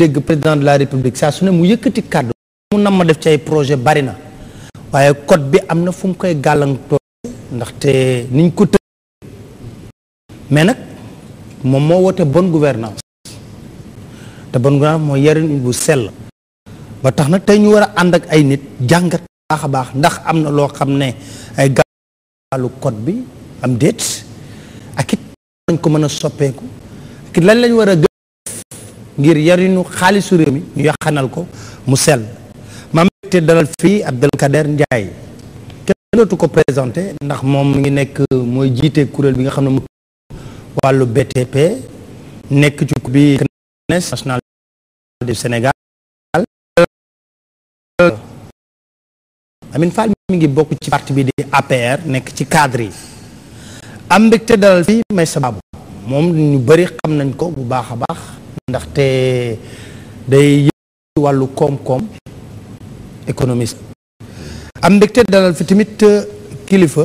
dégg président de la république saa su ne mu yëkkati kàddu mu nam ma def ci ay projet bari na waaye code bi am na fu mu koy gàllankoor ndaxte niñ ko tëj mais nag moom moo woote bonne gouvernance te bonne gouvernance mooy yarin bu sell ba tax nag tey ñu war a ànd ak ay nit jàngat baax a baax ndax am na loo xam ne ay gàllu code bi am déet ak it lañ ko mën a soppeeku ak it lan lañ war a gën ngir yarinu xaalisu réew mi ñu yaxanal ko mu sell ma mbégte dalal fii Abdelkader Ndiaye kenn dootu ko présenté ndax moom mi ngi nekk mooy jiite kuréel bi nga xam ne mu wàllu BTP nekk ci bi CNES national du Sénégal. Amin Fall mi ngi bokk ci parti bi di APR nekk ci cadre yi am mbégte dalal fii Meissa Babou moom ñu bëri xam nañ ko bu baax a baax ndaxte day yëngu ci wàllu koom-koom économiste am mbégte dalal fi tamit kilifa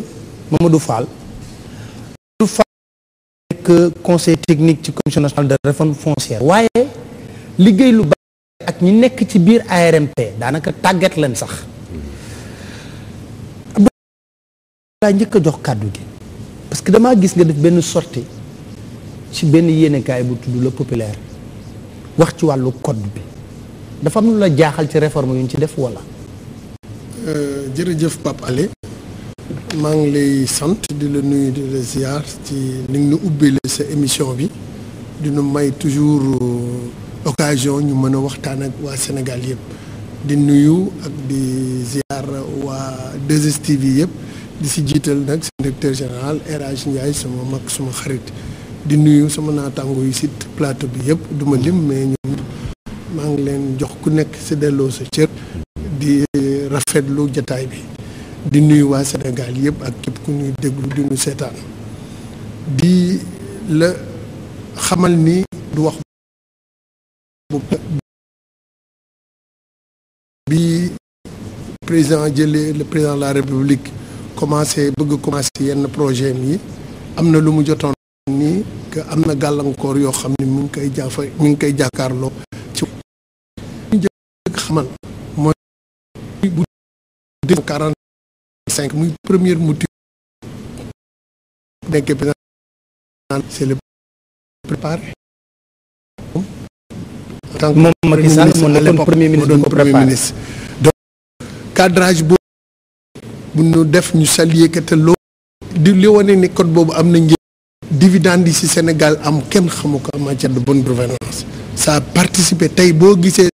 Mamadou Fall nekk conseil technique ci commission nationale de réforme foncière waaye liggéey lu bari ak ñi nekk ci biir ARMP daanaka tàggat leen sax laa njëkk a jox kàddu gi parce que damaa gis nga def benn sortie ci benn yéenekaay bu tudd Le Populaire wax ci wàllu code bi dafa am lu la jaaxal ci réforme yu ñu ci def wala. jërëjëf Pape Alé maa ngi lay sant di la nuyu di la ziar ci ni nga ubbile sa émission bi dina may toujours occasion ñu mën a waxtaan ak waa Sénégal yëpp di nuyu ak di ziar waa 2STV yëpp di si jiital nag seen directeur général El Hadj Ndiaye sama mag suma xarit di nuyu sama naataango yu si plateau bi yëpp duma lim mais ñoom maa ngi leen jox ku nekk si delloo sa cër di rafetlu jataay bi di nuyu waa Sénégal yëpp ak képp ku ñuy déglu di ñu seetaan di la xamal ni du wax bi président jëlee le président de la République bëgg commencé yenn projet yi am na lu mu jotoon ni que am na gàllankoor yoo xam ne mi ngi koy jàkkaarloo ci ñu jëkk xamal mooy bu 45 muy première mouture nekkee président c'est le préparé moom Macky Sall moo nekkoon premier ministre donc cadrage boobu bu ñu def ñu saluer que te loolu di li wane ni code boobu am na njëriñ dividende yi ci Sénégal am kenn xamu ko en matière de bonne gouvernance ça a participé tey boo gisee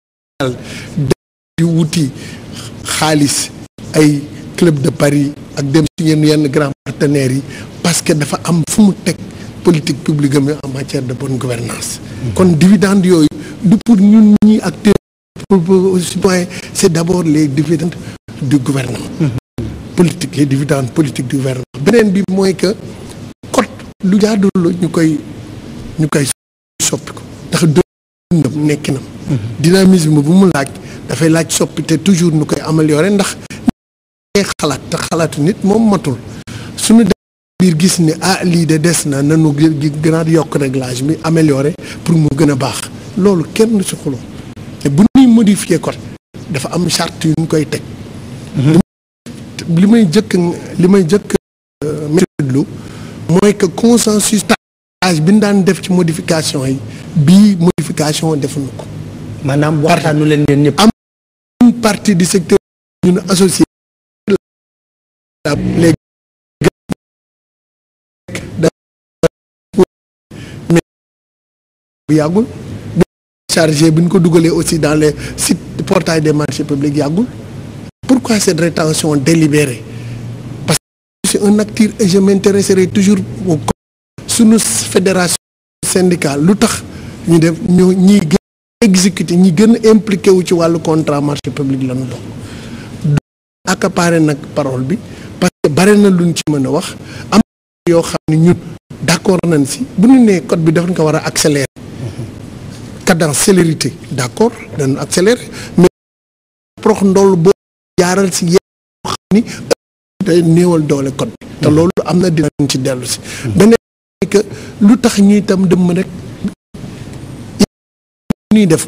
di wuti xaalis ay club de Paris ak dem ci yenn grand partenaires yi parce que dafa am fu mu teg politique publique am en matière de bonne gouvernance kon dividende yooyu du pour ñun ñi acteurs pour citoyens c'est d'abord les dividendes du gouvernement politique les dividendes politiques du gouvernement beneen bi mooy que code lu jaadul la ñu koy soppi ko ndax dundam nekkinam dynamisme bu mu laaj dafay laaj soppi te toujours ñu koy améliorer ndax xalaat te xalaatu nit moom matul suñu biir gis ni lii de des na nanu gën a yokk réglage bi améliorer pour mu gën a baax loolu kenn ci xuloo te bu ñuy modifier code dafa am charte yu ñu koy teg li may jëkk métlu mooy que consensus age bi ñu daan def ci modification yi bii modification defuñu ko maanaam waxtaanu leen yéen ñëpp am une partie du secteur ñu associé léegi bu yàggul chargé bi ñu ko dugalee aussi dans les sites portail des marchés publics yàggul pourquoi cette rétention délibérée parce que c'est un acteur et je m'intéresserai toujours au sunu fédération syndicale lu tax ñu def ñi gën a exécuter ñi gën a impliqué wu ci wàllu contrat marché public la ñu doon accaparer nag parole bi parce que bare na luñ ci mën a wax am yoo xam ne ñun d'accord nañ si bu ñu nee code bi dafa ko war a accélérer cadence célérité d'accord dañu accélérer mais prox ndool boo jaaral si yenn xam ni day néewal doole code bi te loolu am na dinañ ci dellu si beneen que lu tax ñuy itam dem rek ñuy def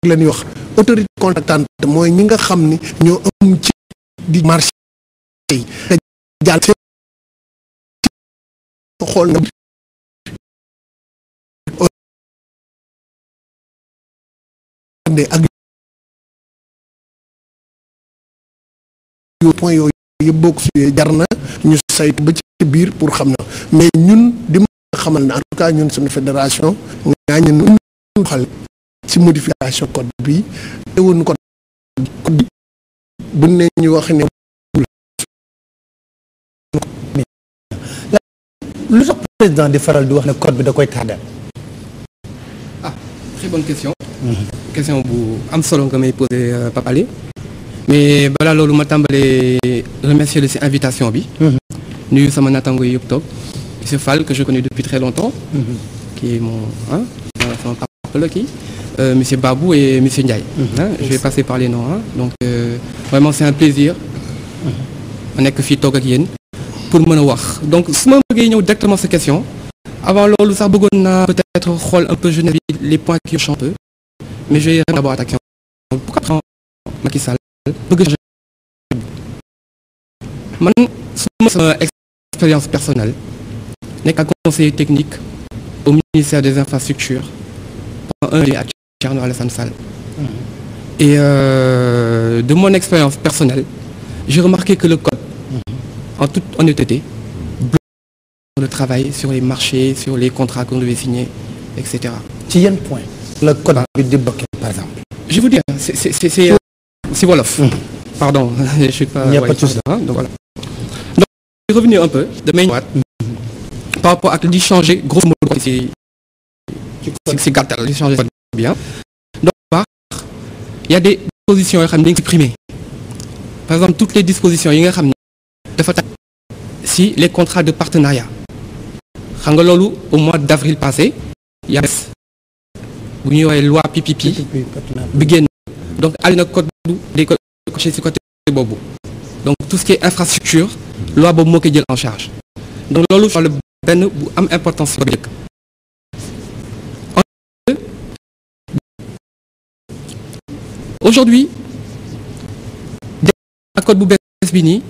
leen wax autorité contractante mooy ñi nga xam ni ñoo am ci di marché yi te jàll seen xool nga ak point yooyu yëpp bokk suyee jar na ñu saytu ba ci biir pour xam na mais ñun di ma xamal ne en tout cas ñun suñu fédération ngaa ñun xal ci modification code bi teewuñu code bi bu ne ñu wax ne lu tax président di faral di wax ne code bi da koy tardel. Ah, très bonne question. Question bu am solo nga may posé Pape Alé. Mais balaa loolu ma tàmbalee remercier de cette invitation bi. nuyu sama naataango yi yëpp toog. Monsieur Fall que je connais depuis très longtemps. qui est mon sama papa la kii. Monsieur Babou et monsieur Ndiaye. Je vais passer par les noms donc vraiment c'est un plaisir. ma nekk fii toog ak yéen. pour mën a wax donc su ma bëggee ñëw directement sa question. avant loolu sax bëggoon naa peut-être xool un peu jeunesse bi les points qui changent un peu. mais je vais répondre d'abord à ta question. pourquoi Macky Sall bëgg changer man sama expérience personnelle nekk ak conseiller technique au ministère des infrastructures pendant 1 an ak Thierno Alassane Sall. Et de mon expérience personnelle j'ai remarqué que le code en toute honnêteté bloque le travail sur les marchés sur les contrats qu'on devait signer etc. ci yan point le code bi di bloqué par exemple. je vais vous dire c'est wolof. pardon je suis pas. donc voilà. donc je vais revenir un peu damay ñëwaat par rapport ak li changer grosso modo ci gàttal li changer bien. donc il y a des dispositions yoo xam ne dañu supprimer par exemple toutes les dispositions yi nga xam ne dafa tax si les contrats de partenariat xam nga loolu au mois d'avril passé il y a bu ñuy woowee loi PPP bi génn donc alina code des coché ci côté boobu donc tout ce qui est infrastructure loi boobu moo koy jël en charge donc loolu wàllu benn bu am importance ko njëkk aujourd'hui ak code bu bees bi nii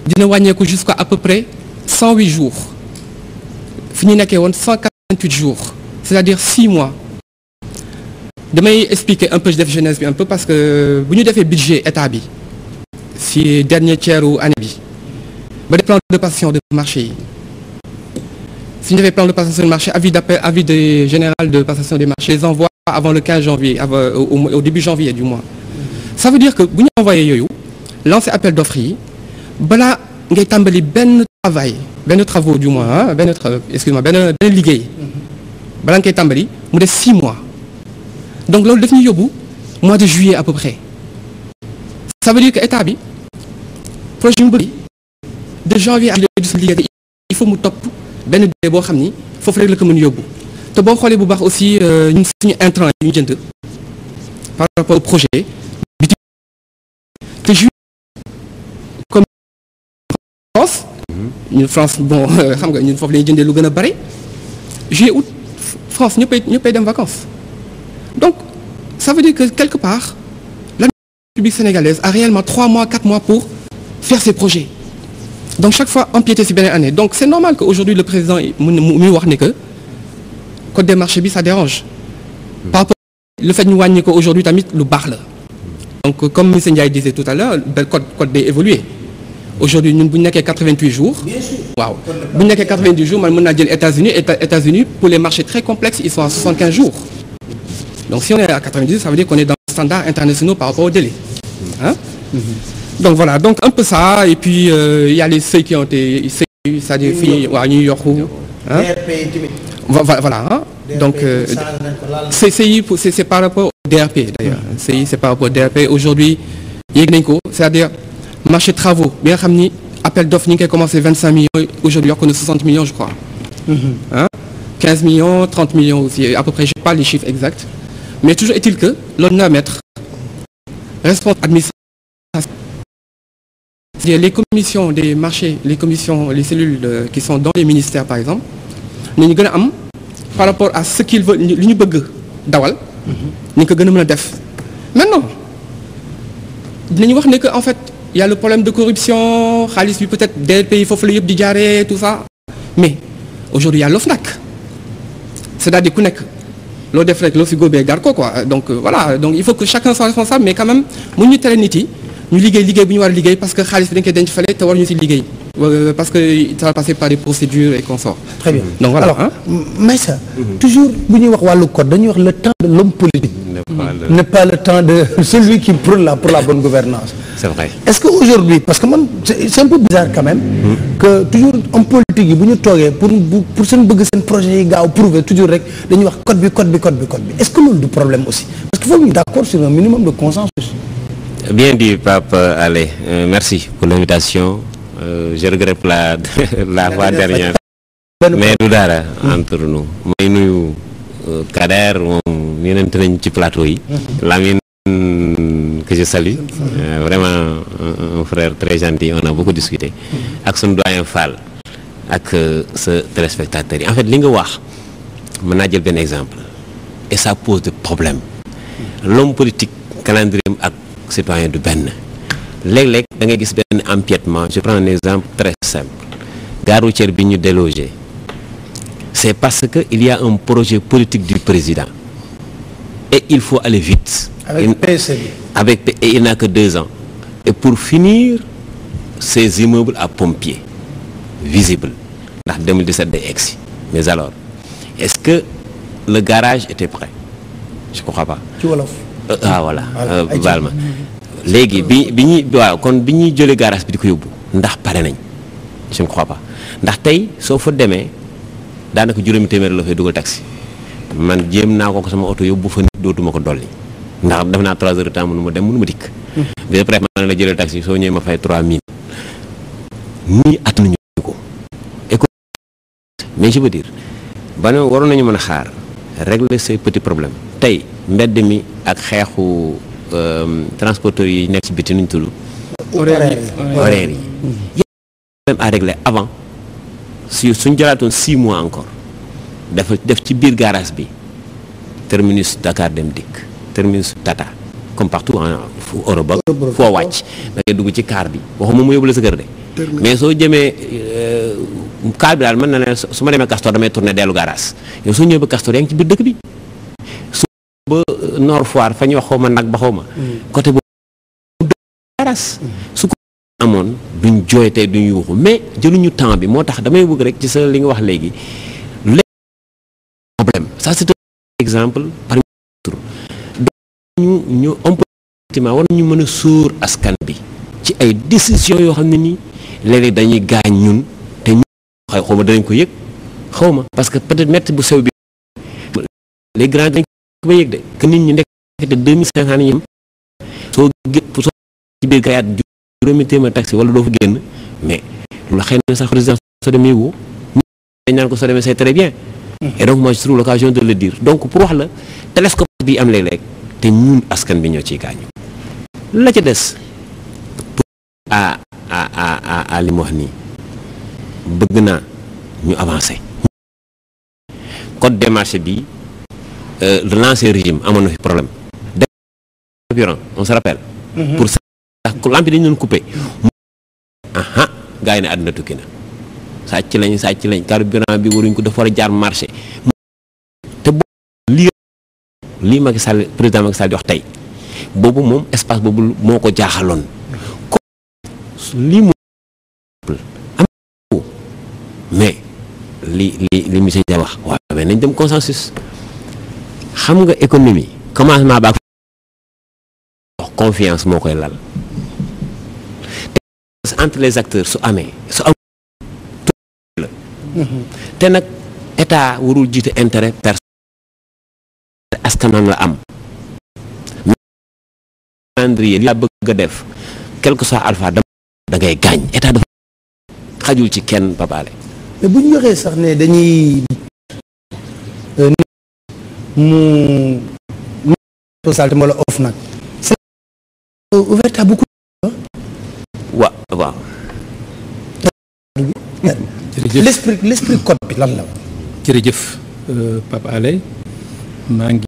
dina wàññeeku jusqu'à à peu près 108 jours fi ñu nekkee woon 188 jours c'est-à-dire 6 mois damay expliquer un peu def jeunesse bi un peu parce que bu ñu defee budget état bi si dernier tiers u année bi ba def plan de passation de marché yi si ñu defee plan de passation de marché avis d'appel avis de général de passation des marchés les envoie avant le 15 janvier au début janvier du mois ça veut dire que bu ñu envoyé yooyu lancer appel d'offres yi balaa ngay tàmbali benn travaux du moins benn liggéey balaa ngay tàmbali mu def 6 mois donc loolu daf ñu yóbbu mois de juillet à peu près ça veut dire que état bi projet mu bëgg de janvier à liggéey il faut mu topp benn délai boo xam ni foofu rek la ko mën yóbbu te boo xoolee bu baax aussi ñun suñu intrant yi ñu jënd par rapport au projet bi te juillet comme France ñun France bon xam nga ñun foofu la ñuy jëndee lu gën a bari juillet août France ñëppay dem vacances donc ça veut dire que quelque part la République sénégalaise a réellement 3 mois 4 mois pour faire ses projets donc chaque fois empiéter ci beneen année donc c'est normal que aujourd'hui le président muy wax ne que code des marchés bi ça dérange par rapport le fait ñu wàññi ko aujourd'hui tamit lu baax la donc comme monsieur Ndiaye disait tout à l'heure code day évoluer aujourd'hui ñun bu ñu nekkee 88 jours waaw bu ñu nekkee 90 jours man mën naa jël États-Unis pour les marchés très complexes ils sont à 75 jours donc si on est à 90 ça veut dire qu'on est dans les standards internationaux par rapport au délai donc voilà donc un peu ça et puis il y a les seuils qui ont été c'est-à-dire fii waaw ñuy yokku voilà donc c'est par rapport au DRP d'ailleurs c'est par rapport au DRP aujourd'hui yéeg nañ ko c'est-à-dire marché travaux bi nga xam ni appel d'offres ñu ngi koy commencé 25 millions aujourd'hui yokk na 60 millions je crois 15 millions 30 millions aussi à peu près j'ai pas les chiffres exacts mais toujours est-il que loolu na mettre responsable administration les commissions des marchés les cellules qui sont dans les ministères par exemple nañu gën a am par rapport à ce qu'ils veulent li ñu bëgg dawal ni ko gën a mën a def maintenant dinañu wax ne que en fait il y a le problème de corruption xaalis bi peut-être DLP yi foofu la yëpp di jaaree tout ça mais aujourd'hui il y a l'OFNAC c'est-à-dire ku nekk loo def rek loo fi góobee gar ko quoi donc voilà donc il faut que chacun soit responsable mais quand même mu ñu tere nit yi ñu liggéey bu ñu war a liggéey parce que xaalis bi dañ koy denc fale te war ñu ci liggéey parce que ça va passer par des procédures et consorts. Très bien. Donc voilà. Alors, Maïssa, toujours bu ñuy wax wàllu code dañuy wax le temps de l'homme politique n'est pas le temps de celui qui prône pour la bonne gouvernance. C'est vrai. Est-ce que aujourd'hui parce que man c'est un peu bizarre quand même que toujours homme politique yi bu ñu toogee pour seen bëgg seen projet yi gaaw prouver toujours rek dañuy wax code bi est-ce que loolu du problème aussi parce qu'il faut ñu d'accord sur un minimum de consensus. Bien dit Pape Alé, merci pour l'invitation. Je regrette la fois dernière mais du dara entre nous may nuyu Kader moom yenente nañ ci plateau yi Lamine que je salue vraiment un frère très gentil, on a beaucoup discuté ak sunu doyen Fall ak sa téléspectateurs yi en fait li nga wax mën naa jël benn exemple et ça pose des problèmes. L'homme politique calendrier ak citoyen du benn léeg-léeg da ngay gis benn empiètement. Je prends un exemple très simple. Gare routière bi ñu délogé c'est parce que il y a un projet politique du président et il faut aller vite. Avec PSE. Et il n'a que 2 ans. Et pour finir ces immeubles à pompiers visibles ndax 2017 day egsi. Mais alors est-ce que le garage était prêt? Je crois pas. ci wolof. Voilà. baal ma léegi bi ñuy waaw kon bi ñuy jëlee garage bi di ko yóbbu ndax pare nañ je ne crois pas ndax tey soo fa demee daanaka juróomi téeméer la fay dugal taxi man jéem naa ko sama oto yóbbu fa nit dootuma ko dolli ndax def naa 3 heures de temps mënu ma dem mënu ma dikk. bi après man la jëlee taxi soo ñëwee ma fay 3000 nii attanuñu ko mais je veux dire ba ne waroon nañu mën a xaar régler ces petits problèmes tey mbedd mi ak xeexu transporteurs yi nekk ci biti nuñ tudd horaires yi problème à régler avant suñ jëlaatoon 6 mois encore def ci biir garage bi terminus Dakar Dem Dikk terminus Tata comme partout en Europe foo wàcc da ngay dugg ci car bi waxuma mu yóbbu la sa kër de mais soo jëmee car bi daal mën na ne su ma demee Castor damay tourner dellu garage yow soo ñëwee ba Castor yaa ngi ci biir dëkk bi ba Nord Foire fa ñu wax xaw ma nag ba xaw ma côté boobu garas su ko amoon duñ jooytee duñ yuuxu mais jëluñu temps bi moo tax damay bëgg rek ci sa li nga wax léegi problème ça c'est un exemple parmi d'autres ñu effectivement war nañu mën a sóor askan bi ci ay décisions yoo xam ne nii léeg-léeg dañuy gaañ ñun te ñu xaw ma danañ ko yëg xaw ma parce que peut-être métti bu sew bi les grands dañ ko ba yëg de que nit ñi nekk te 2500 ni ñam soo ci biir gayaat juróomi téeméer taxi wala doo fa génn mais lu xëy na sax président soo demee woo dañ naan ko soo demee c'est très bien et donc moi je trouve l'occasion de le dire donc pour wax la télescope bi am léeg-léeg te ñun askan bi ñoo ciy gaañu la ca des à li mu wax nii bëgg naa ñu avancer code des marchés bi de l'ancien régime amoon na fi problème on se rappelle pour ça lampe yi dañu doon coupé aha gars yi ne àdduna tukki na sàcc lañ carburant bi waruñ ko dafa war a jaar marché te boobu lii Macky Sall président Macky Sall di wax tey boobu moom espace boobu moo ko jaaxaloon lii mu am mais li monsieur Dia wax waaw mais nañ dem consensus xam nga économie commencement ba confiance moo koy lal entre les acteurs su amee la te nag état warul jiite intérêt personnel askanam la am calendrier li la bëgg a def quel que soit alpha da ngay gaañ état dafa xajul ci kenn papaale mais bu ñu waxee sax ne dañuy mu salté wala off nag c'est ouvert à beaucoup waaw l'esprit code bi lan la jërëjëf Pape Alé maa ngi